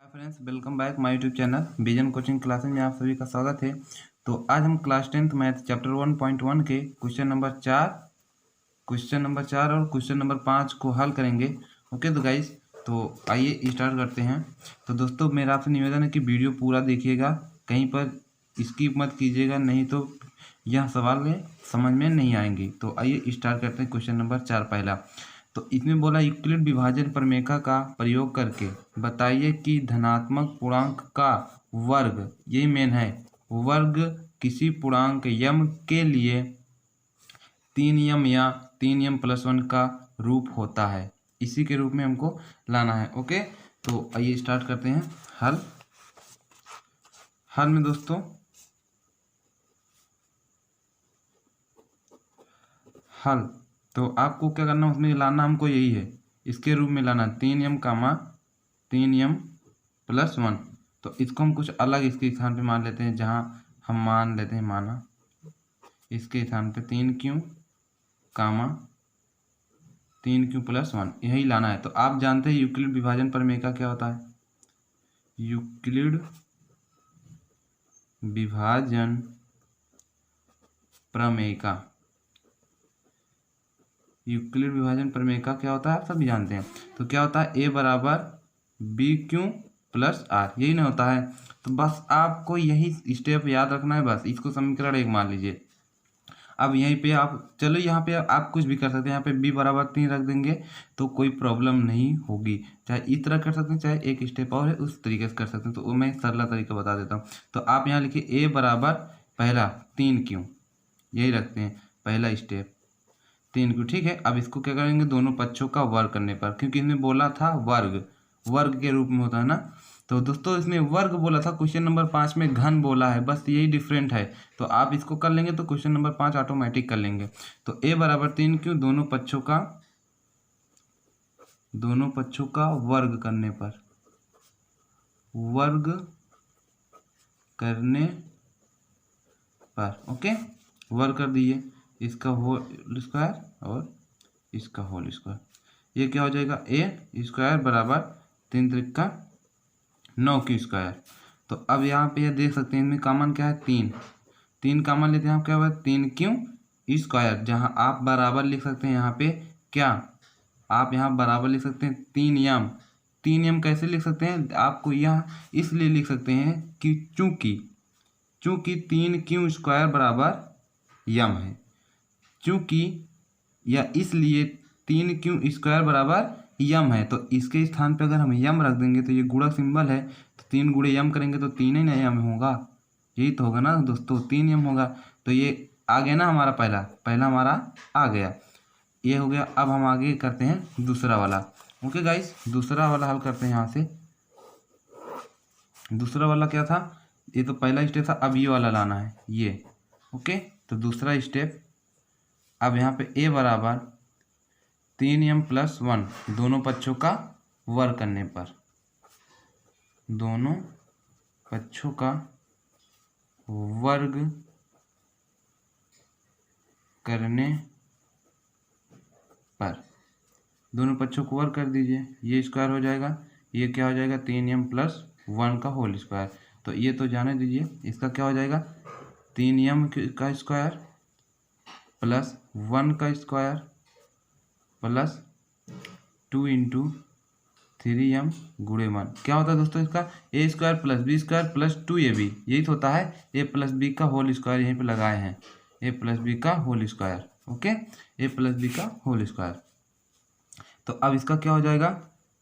Hi friends, welcome back my YouTube channel vision coaching classes में आप सभी का स्वागत है। तो आज हम क्लास 10th मैथ चैप्टर 1.1 के क्वेश्चन नंबर 4 और क्वेश्चन नंबर 5 को हल करेंगे। ओके तो गाइस, तो आइए स्टार्ट करते हैं। तो दोस्तों, मेरा आपसे निवेदन है कि वीडियो पूरा देखिएगा, कहीं पर स्किप मत कीजिएगा, नहीं तो यह सवाल समझ में नहीं आएंगे। तो आइए स्टार्ट करते हैं। क्वेश्चन नंबर 4 पहला, तो इसमें बोला यूक्लिड विभाजन प्रमेय का प्रयोग करके बताइए कि धनात्मक पूर्णांक का वर्ग, यही मेन है, वर्ग किसी पूर्णांक यम के लिए 3m या 3m + 1 का रूप होता है। इसी के रूप में हमको लाना है। ओके, तो आइए स्टार्ट करते हैं। हल में दोस्तों, हल तो आपको क्या करना, उसमें लाना हमको यही है, इसके रूप में लाना 3m, 3m + 1। तो इसको हम कुछ अलग इसके स्थान पे मान लेते हैं, जहाँ हम मान लेते हैं, माना इसके स्थान पे 3q, 3q + 1 यही लाना है। तो आप जानते हैं यूक्लिड विभाजन प्रमेय का क्या होता है। यूक्लिड विभाजन प्रमेय का क्या होता है, आप सभी जानते हैं। तो क्या होता है, a = bq + r, यही नहीं होता है। तो बस आपको यही स्टेप याद रखना है, बस इसको समीकरण 1 मान लीजिए। अब यहीं पे आप चलो, यहाँ पे आप कुछ भी कर सकते हैं, यहाँ पे b = 3 रख देंगे तो कोई प्रॉब्लम नहीं होगी। चाहे इस तरह कर सकते हैं, चाहे एक स्टेप और है उस तरीके से कर सकते हैं। तो मैं सरला तरीका बता देता हूँ। तो आप यहाँ लिखिए a = पहला 3q, यही रखते हैं पहला स्टेप 3q, ठीक है। अब इसको क्या करेंगे, दोनों पक्षों का वर्ग करने पर, क्योंकि इसमें बोला था वर्ग के रूप में होता है ना। तो दोस्तों, इसमें वर्ग बोला था, क्वेश्चन नंबर 5 में घन बोला है, बस यही डिफरेंट है। तो आप इसको कर लेंगे तो क्वेश्चन नंबर 5 ऑटोमेटिक कर लेंगे। तो a = 3q, दोनों पक्षों का वर्ग करने पर, ओके, वर्ग कर दीजिए, इसका होल स्क्वायर और इसका होल स्क्वायर। ये क्या हो जाएगा, a² = 3 × 9q²। तो अब यहाँ पे ये देख सकते हैं, इनमें कॉमन क्या है, 3 कॉमन लेते हैं हम, क्या हुआ 3q², जहाँ आप बराबर लिख सकते हैं, यहाँ पे क्या आप यहाँ बराबर लिख सकते हैं 3m कैसे लिख सकते हैं, आपको यहाँ इसलिए लिख सकते हैं कि चूंकि 3q² = यम है, चूंकि या इसलिए 3q² = यम है। तो इसके स्थान पे अगर हम यम रख देंगे तो ये गुणक सिंबल है, तो 3 × यम करेंगे तो 3 ही ना यम होगा, यही तो होगा ना दोस्तों, 3m होगा। तो ये आ गया ना हमारा पहला हमारा आ गया, ये हो गया। अब हम आगे करते हैं दूसरा वाला। ओके गाइस, दूसरा वाला हल करते हैं। यहाँ से दूसरा वाला क्या था, ये तो पहला स्टेप था, अब ये वाला लाना है ये। ओके, तो दूसरा स्टेप, अब यहाँ पे a = 3m + 1, दोनों पक्षों का वर्ग करने पर, दोनों पक्षों का वर्ग करने पर, दोनों पक्षों को वर्ग कर दीजिए, ये स्क्वायर हो जाएगा, ये क्या हो जाएगा 3m + 1 का होल स्क्वायर। तो ये तो जाने दीजिए, इसका क्या हो जाएगा 3m का स्क्वायर + 1 का स्क्वायर + 2 × 3m × 1, क्या होता है दोस्तों, इसका a² + b² + 2ab, यही तो होता है a + b का होल स्क्वायर, यहीं पे लगाए हैं a + b का whole square. Okay, a + b का होल स्क्वायर। तो अब इसका क्या हो जाएगा,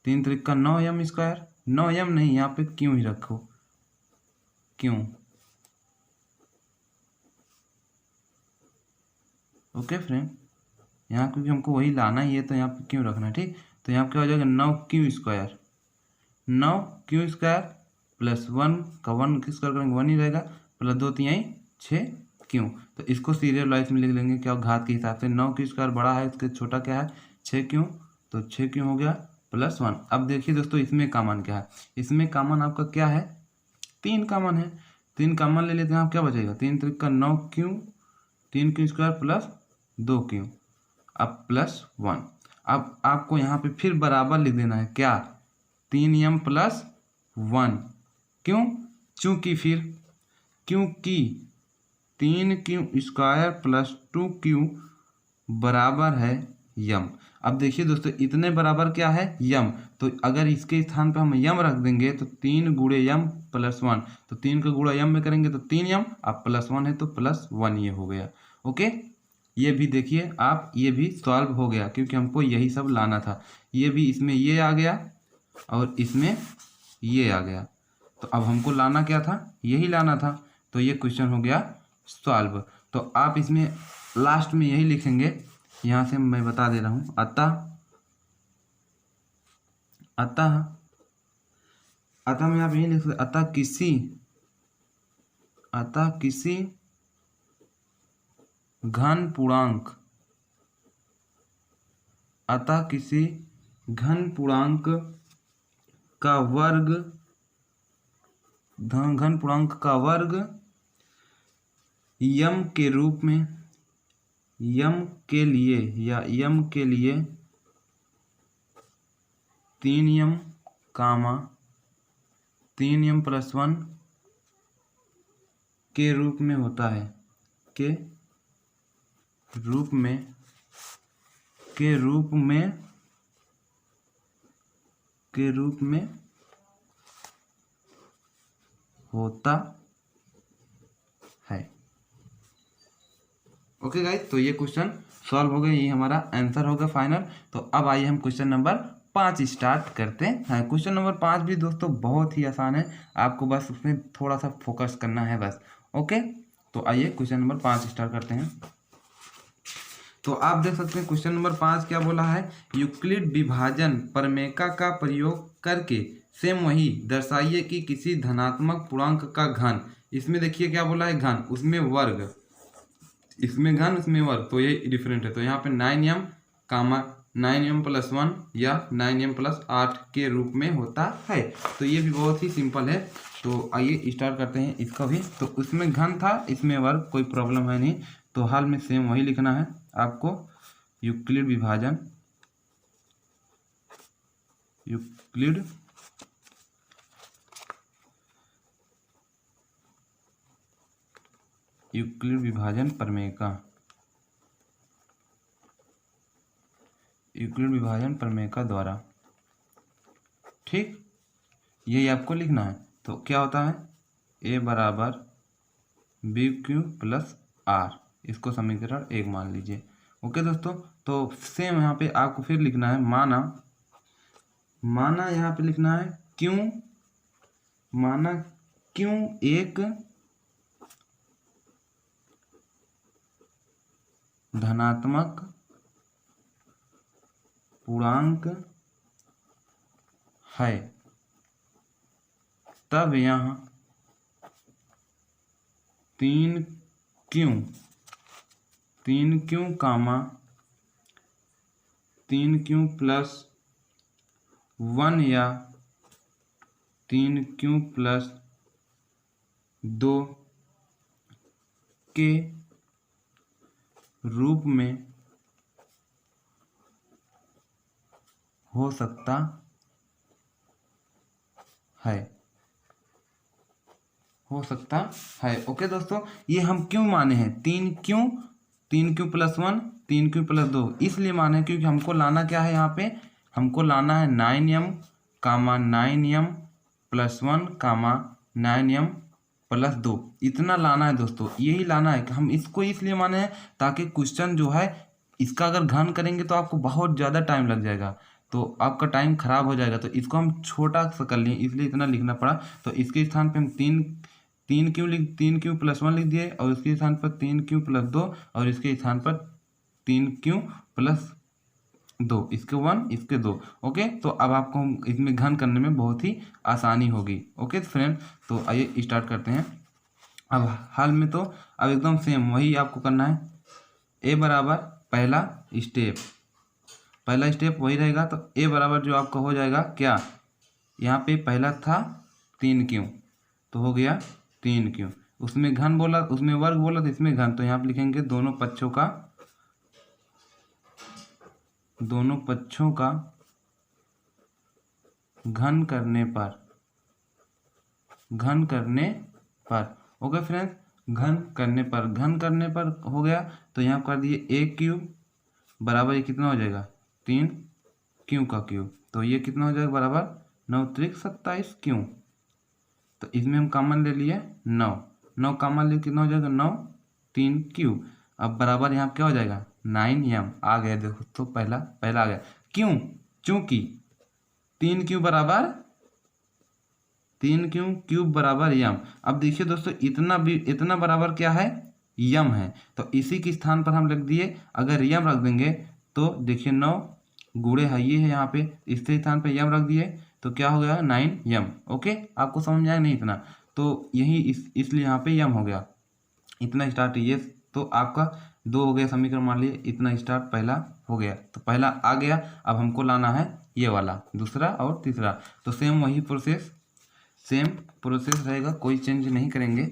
3 × 3 = 9m², 9m नहीं, यहाँ पे क्यों ही रखो, क्यों। ओके फ्रेंड, यहाँ क्योंकि हमको वही लाना ही है, तो यहाँ पे क्यों रखना है, ठीक। तो यहाँ क्या हो जाएगा 9q² + 1 का 1 किस कर करेंगे 1 ही रहेगा, + 2 × 3 = 6q। तो इसको सीरियल वाइज में लिख लेंगे, क्या घात के हिसाब से, 9q² बड़ा है, इसके छोटा क्या है 6q, तो 6q हो गया + 1। अब देखिए दोस्तों, इसमें कॉमन क्या है, इसमें कॉमन आपका क्या है, 3 कॉमन है, 3 कॉमन ले लेते हैं, आप क्या बचेगा 3 × 3 = 9q, 3q² + 2q, अब +1। अब आपको यहाँ पे फिर बराबर लिख देना है, क्या 3m + 1। क्यों? क्योंकि 3q² प्लस 2q बराबर है यम। अब देखिए दोस्तों, इतने बराबर क्या है? यम। तो अगर इसके स्थान पर हम यम रख देंगे तो 3 गुणे यम प्लस 1, तो 3 का गुणा यम में करेंगे तो 3 यम, अब प्लस 1 है तो प्लस 1 ये हो गया। ओके, ये भी देखिए आप, ये भी सॉल्व हो गया क्योंकि हमको यही सब लाना था। ये भी इसमें ये आ गया और इसमें ये आ गया, तो अब हमको लाना क्या था? यही लाना था। तो ये क्वेश्चन हो गया सॉल्व। तो आप इसमें लास्ट में यही लिखेंगे, यहाँ से मैं बता दे रहा हूँ, अतः में आप यही लिख सकते, अतः किसी घन पूर्णांक का वर्ग यम के रूप में, यम के लिए 3m, 3m प्लस 1 के रूप में होता है, के रूप में होता है। ओके गाइस, तो ये क्वेश्चन सॉल्व हो गए, ये हमारा आंसर होगा फाइनल। तो अब आइए हम क्वेश्चन नंबर 5 स्टार्ट करते हैं। क्वेश्चन नंबर 5 भी दोस्तों बहुत ही आसान है, आपको बस उसमें थोड़ा सा फोकस करना है बस। ओके, तो आइए क्वेश्चन नंबर 5 स्टार्ट करते हैं। तो आप देख सकते हैं क्वेश्चन नंबर 5 क्या बोला है? यूक्लिड विभाजन प्रमेय का प्रयोग करके सेम वही दर्शाइए कि किसी धनात्मक पूर्णांक का घन, इसमें देखिए क्या बोला है? घन, उसमें वर्ग, इसमें घन उसमें वर्ग, तो ये डिफरेंट है। तो यहाँ पे 9m, 9m प्लस 1 या 9m प्लस 8 के रूप में होता है। तो ये भी बहुत ही सिंपल है। तो आइए स्टार्ट करते हैं इसका भी। तो उसमें घन था, इसमें वर्ग, कोई प्रॉब्लम है नहीं। तो हाल में सेम वही लिखना है आपको। यूक्लिड विभाजन, यूक्लिड विभाजन प्रमेय का द्वारा, ठीक, यही आपको लिखना है। तो क्या होता है? a बराबर BQ प्लस R, इसको समीकरण 1 मान लीजिए। ओके दोस्तों, तो सेम यहाँ पे आपको फिर लिखना है, माना यहाँ पे लिखना है क्यों एक धनात्मक पूर्णांक है, तब यहाँ 3q, 3q प्लस 1 या 3q प्लस 2 के रूप में हो सकता है। ओके दोस्तों, ये हम क्यों माने हैं? 3q प्लस 1, 3q प्लस 2 इसलिए माने क्योंकि हमको लाना क्या है? यहाँ पे हमको लाना है 9m, 9m plus 1, 9m plus 2, इतना लाना है दोस्तों। यही लाना है कि हम इसको इसलिए माने हैं ताकि क्वेश्चन जो है इसका अगर घन करेंगे तो आपको बहुत ज़्यादा टाइम लग जाएगा, तो आपका टाइम खराब हो जाएगा। तो इसको हम छोटा सा कर लिए, इसलिए इतना लिखना पड़ा। तो इसके स्थान पे हम 3q प्लस 1 लिख दिए, और इसके स्थान पर 3q प्लस 2, और इसके स्थान पर 3q प्लस 2, इसके 1 इसके 2। ओके, तो अब आपको इसमें घन करने में बहुत ही आसानी होगी। ओके फ्रेंड, तो आइए स्टार्ट करते हैं। अब हाल में तो अब एकदम सेम वही आपको करना है। a बराबर पहला स्टेप वही रहेगा। तो a बराबर जो आपका हो जाएगा क्या? यहाँ पे पहला था 3q, तो हो गया 3q, उसमें घन बोला, उसमें वर्ग बोला, तो इसमें घन। तो यहाँ पे लिखेंगे दोनों पक्षों का घन करने पर घन करने पर। ओके फ्रेंड्स, घन करने पर हो गया। तो यहाँ कर दिए ए क्यूब बराबर ये कितना हो जाएगा 3 क्यू का क्यूब। तो ये कितना हो जाएगा बराबर 9 त्रिक 27 क्यू। तो इसमें हम कॉमन ले लिए 9 कॉमन ले कितना हो जाएगा 9 3 क्यूब। अब बराबर यहाँ क्या हो जाएगा 9m आ गया। देखो तो पहला आ गया। क्यों? चूंकि 3 क्यूब बराबर 3 क्यूब बराबर यम। अब देखिए दोस्तों इतना बराबर क्या है यम है। तो इसी के स्थान पर हम लिख दिए। अगर यम रख देंगे तो देखिए 9 गुणे है ये है यहाँ पे, इसके स्थान पे यम रख दिए तो क्या हो गया 9m। ओके, आपको समझ में आया नहीं इतना? तो यही इसलिए यहाँ पे यम हो गया। इतना स्टार्ट ये तो आपका 2 हो गया समीकरण, मान लिए इतना स्टार्ट पहला हो गया। तो पहला आ गया। अब हमको लाना है ये वाला दूसरा और तीसरा। तो सेम वही प्रोसेस रहेगा, कोई चेंज नहीं करेंगे।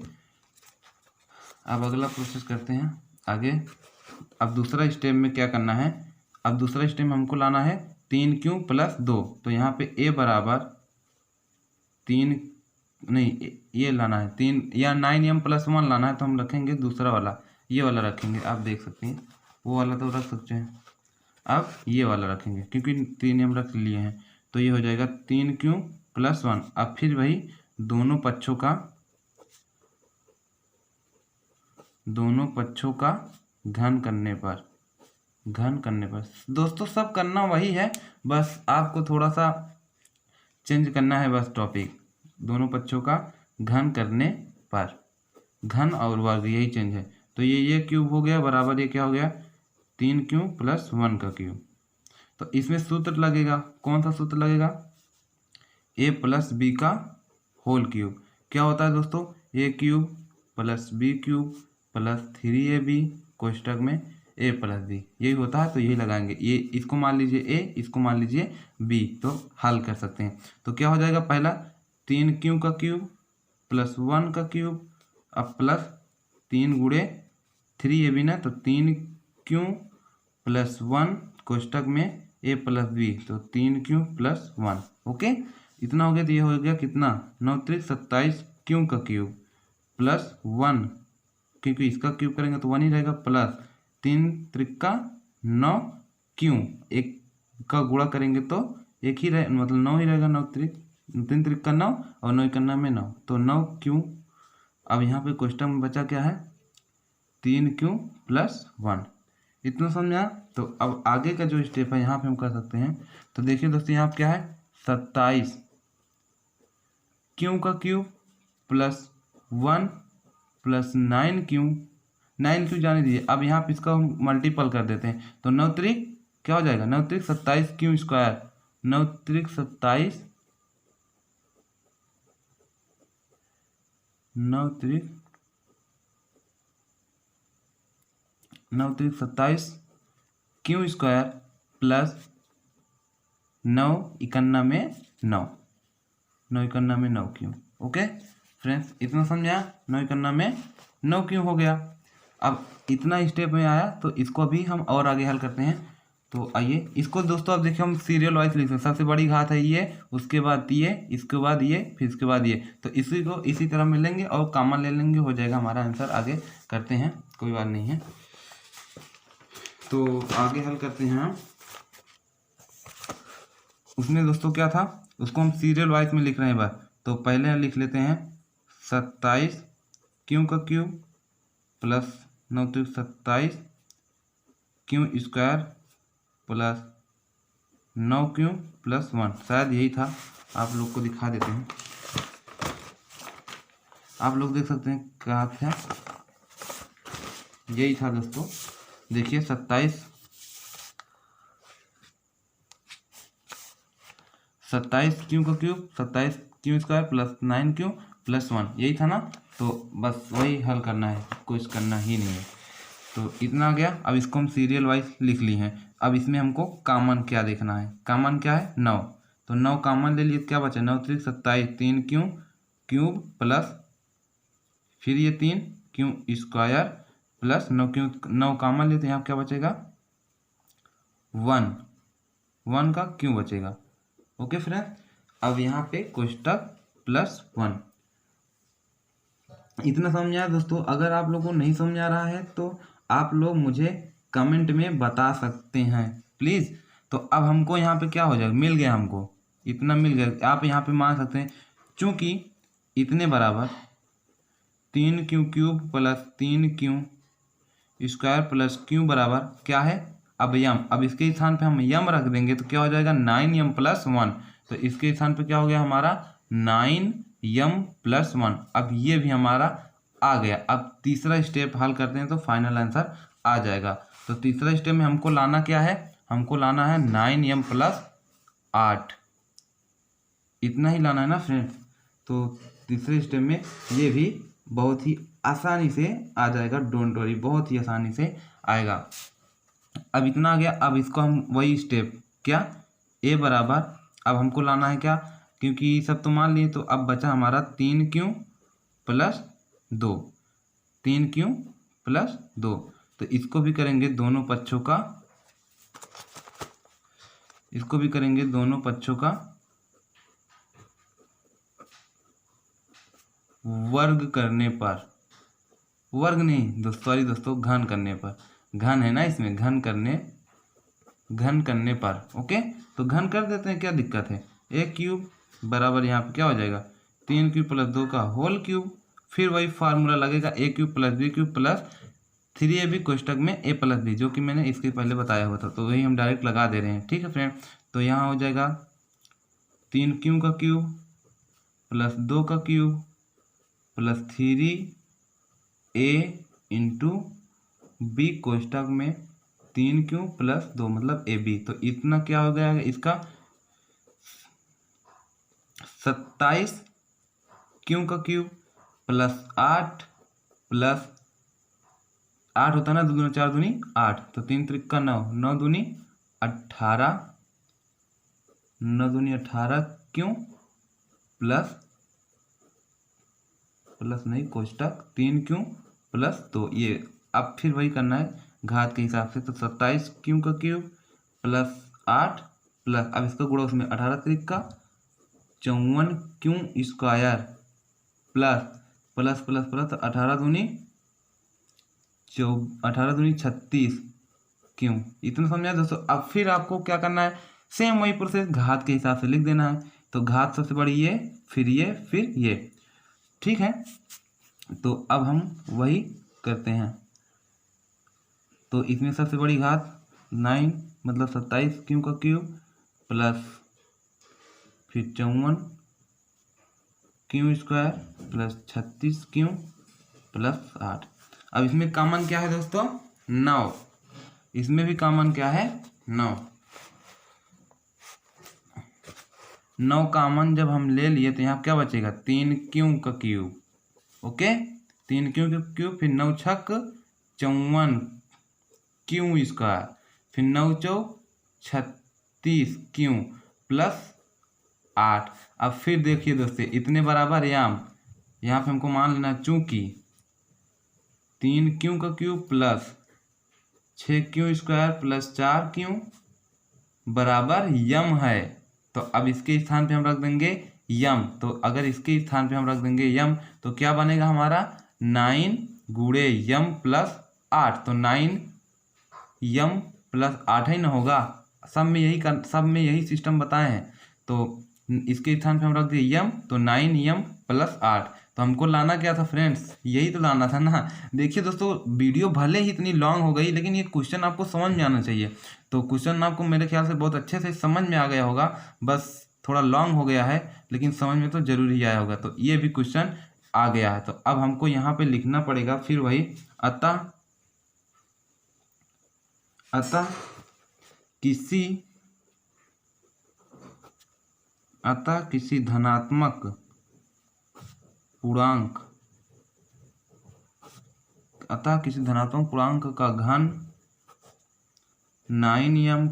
अब अगला प्रोसेस करते हैं आगे। अब दूसरा स्टेप में क्या करना है, अब दूसरा स्टेप में हमको लाना है 3 क्यू प्लस 2। तो यहाँ पे ए बराबर 3 नहीं, ये लाना है 3 या 9m प्लस 1 लाना है। तो हम रखेंगे दूसरा वाला, ये वाला रखेंगे। आप देख सकते हैं वो वाला तो रख सकते हैं, अब ये वाला रखेंगे क्योंकि 3m रख लिए हैं। तो ये हो जाएगा 3 क्यू प्लस 1। अब फिर वही दोनों पक्षों का घन करने पर दोस्तों सब करना वही है, बस आपको थोड़ा सा चेंज करना है बस टॉपिक। दोनों पक्षों का घन करने पर, घन और वर्ग यही चेंज है। तो ये क्यूब हो गया बराबर ये क्या हो गया 3 क्यूब प्लस 1 का क्यूब। तो इसमें सूत्र लगेगा, कौन सा सूत्र लगेगा a प्लस बी का होल क्यूब। क्या होता है दोस्तों a cube plus B cube plus 3ab कोष्टक में a प्लस बी, यही होता है। तो यही लगाएंगे, ये इसको मान लीजिए a, इसको मान लीजिए b, तो हल कर सकते हैं। तो क्या हो जाएगा पहला 3 क्यू का क्यूब प्लस 1 का क्यूब, अब प्लस 3 गुणे 3ab ना, तो 3 क्यू प्लस 1 कोष्टक में a प्लस बी, तो 3 क्यू प्लस 1। ओके, इतना हो गया। तो ये हो गया कितना 9 त्रिक 27 क्यू का क्यूब प्लस 1, क्योंकि इसका क्यूब करेंगे तो 1 ही रहेगा, प्लस 3 त्रिका 9 क्यू, एक का गुणा करेंगे तो एक ही रहे, मतलब 9 ही रहेगा। 3 त्रिका 9 और 9 करना में 9, तो 9 क्यू। अब यहाँ पे क्वेश्चन में बचा क्या है 3 क्यू प्लस 1। इतना समझा? तो अब आगे का जो स्टेप है यहाँ पे हम कर सकते हैं। तो देखिए दोस्तों यहाँ पे क्या है 27 क्यू का क्यूब प्लस 1 प्लस 9 क्यू जाने दीजिए। अब यहाँ पे इसका मल्टीपल कर देते हैं। तो 9 त्रिक क्या हो जाएगा 9 त्रिक 27 क्यू स्क्वायर, 9 त्रिक 27 क्यू स्क्वायर प्लस 9 इकन्ना में 9 क्यू। ओके फ्रेंड्स, इतना समझा 9 इकन्ना में 9 क्यू हो गया। अब इतना स्टेप में आया तो इसको अभी हम और आगे हल करते हैं। तो आइए इसको दोस्तों अब देखिए हम सीरियल वाइज लिखते हैं। सबसे बड़ी घात है ये, उसके बाद ये, इसके बाद ये, फिर इसके बाद ये। तो इसी को इसी तरह मिलेंगे और कॉमन ले लेंगे, हो जाएगा हमारा आंसर। आगे करते हैं, कोई बात नहीं है। तो आगे हल करते हैं हम। उसमें दोस्तों क्या था, उसको हम सीरियल वाइज में लिख रहे हैं बस। तो पहले लिख लेते हैं 27 क्यू का क्यूब प्लस 9 त्रिक 27 Q square plus 9 Q plus 1। शायद यही था, आप लोग को दिखा देते हैं। आप लोग देख सकते हैं कहाँ था, यही था दोस्तों। देखिए 27 क्यू का cube 27 Q square plus 9 Q plus 1, यही था ना। तो बस वही हल करना है, कुछ करना ही नहीं है। तो इतना आ गया। अब इसको हम सीरियल वाइज लिख ली हैं। अब इसमें हमको कॉमन क्या देखना है, कॉमन क्या है 9। तो 9 कॉमन ले लिए, क्या बचा 9 त्रिक 27 3 क्यूब प्लस फिर ये 3 क्यू स्क्वायर प्लस 9 कॉमन लेते हैं। यहाँ क्या बचेगा 1 का क्यू बचेगा। ओके फ्रेंड्स, अब यहाँ पे कोष्टक प्लस 1। इतना समझ आया दोस्तों? अगर आप लोगों को नहीं समझ आ रहा है तो आप लोग मुझे कमेंट में बता सकते हैं प्लीज़। तो अब हमको यहाँ पे क्या हो जाएगा, मिल गया हमको, इतना मिल गया। आप यहाँ पे मान सकते हैं चूँकि इतने बराबर 3q³ plus 3q² plus q बराबर क्या है, अब यम। अब इसके स्थान पे हम यम रख देंगे तो क्या हो जाएगा 9m + 1। तो इसके स्थान पे क्या हो गया हमारा 9m + 1। अब ये भी हमारा आ गया। अब तीसरा स्टेप हल करते हैं तो फाइनल आंसर आ जाएगा। तो तीसरा स्टेप में हमको लाना क्या है, हमको लाना है 9m + 8, इतना ही लाना है ना फ्रेंड। तो तीसरे स्टेप में ये भी बहुत ही आसानी से आ जाएगा, डोंट वरी, बहुत ही आसानी से आएगा। अब इतना आ गया। अब इसको हम वही स्टेप क्या, a बराबर, अब हमको लाना है क्या, क्योंकि सब तो मान लिए, तो अब बचा हमारा 3q + 2, 3q + 2। तो इसको भी करेंगे दोनों पक्षों का, इसको भी करेंगे दोनों पक्षों का वर्ग करने पर, वर्ग नहीं दोस्तों, सॉरी दोस्तों, घन करने पर, घन है ना इसमें, घन करने पर। ओके, तो घन कर देते हैं, क्या दिक्कत है। a³ बराबर यहाँ पे क्या हो जाएगा 3q + 2 का होल क्यूब। फिर वही फार्मूला लगेगा a³ + b³ + 3ab कोष्टक में a + b, जो कि मैंने इसके पहले बताया हुआ था, तो वही हम डायरेक्ट लगा दे रहे हैं। ठीक है फ्रेंड, तो यहाँ हो जाएगा 3q का क्यूब + 2 का क्यूब + 3a × b कोष्टक में 3q + 2 मतलब ab। तो इतना क्या हो गया इसका 27q का क्यूब + 8 + 8 होता है ना, 2 दूनी 4 दूनी 8, तो 3 त्रिक 9, 9 दूनी 18, 9 दूनी 18 क्यों प्लस नहीं कोष्टक 3q + 2 ये। अब फिर वही करना है घात के हिसाब से, तो 27q का क्यूब + 8 प्लस, अब इसका गुणा उसमें 18 त्रिक का 54q² प्लस 18 दूनी 36 क्यों, इतना समझा दोस्तों। अब फिर आपको क्या करना है, सेम वही प्रोसेस घात के हिसाब से लिख देना है। तो घात सबसे बड़ी ये, फिर ये, फिर ये। ठीक है, तो अब हम वही करते हैं। तो इसमें सबसे बड़ी घात 9 मतलब 27q का क्यूब प्लस फिर 54q² प्लस 36q + 8। अब इसमें कॉमन क्या है दोस्तों 9, इसमें भी कॉमन क्या है 9। 9 कॉमन जब हम ले लिए तो यहाँ क्या बचेगा 3q का क्यूब। ओके, 3q का क्यूब, फिर 9 छक 54q², फिर 9 चौक 36q + 8। अब फिर देखिए दोस्तों, इतने बराबर यहाँ पे हमको मान लेना, चूंकि 3q का क्यूब प्लस 6q² + 4q बराबर यम है। तो अब इसके स्थान पे हम रख देंगे यम। तो अगर इसके स्थान पे हम रख देंगे यम तो क्या बनेगा हमारा 9 गुणे यम + 8, तो 9m + 8 ही ना होगा। सब में यही सिस्टम बताए हैं। तो इसके स्थान पे हम रख दिए यम, तो 9m + 8। तो हमको लाना क्या था फ्रेंड्स, यही तो लाना था ना। देखिए दोस्तों, वीडियो भले ही इतनी लॉन्ग हो गई लेकिन ये क्वेश्चन आपको समझ में आना चाहिए। तो क्वेश्चन आपको मेरे ख्याल से बहुत अच्छे से समझ में आ गया होगा, बस थोड़ा लॉन्ग हो गया है लेकिन समझ में तो जरूर ही आया होगा। तो ये भी क्वेश्चन आ गया है। तो अब हमको यहाँ पे लिखना पड़ेगा फिर वही, अतः किसी धनात्मक पूर्णांक का घन 9m,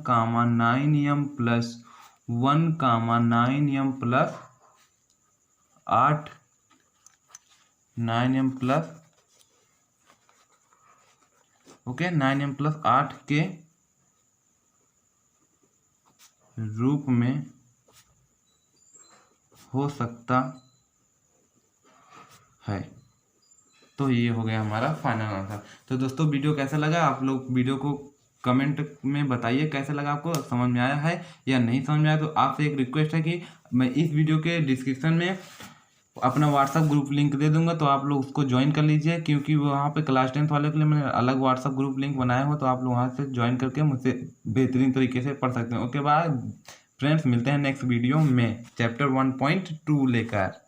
9m + 1, 9m + 8, 9m + okay 9m + 8 के रूप में हो सकता है। तो ये हो गया हमारा फाइनल आंसर। तो दोस्तों वीडियो कैसा लगा, आप लोग वीडियो को कमेंट में बताइए कैसा लगा, आपको समझ में आया है या नहीं समझ में आया। तो आपसे एक रिक्वेस्ट है कि मैं इस वीडियो के डिस्क्रिप्शन में अपना व्हाट्सअप ग्रुप लिंक दे दूंगा, तो आप लोग उसको ज्वाइन कर लीजिए, क्योंकि वहाँ पे क्लास 10th वाले के लिए मैंने अलग व्हाट्सअप ग्रुप लिंक बनाया हो, तो आप लोग वहाँ से ज्वाइन करके मुझसे बेहतरीन तरीके से पढ़ सकते हैं। ओके बाय फ्रेंड्स, मिलते हैं नेक्स्ट वीडियो में चैप्टर 1.2 लेकर।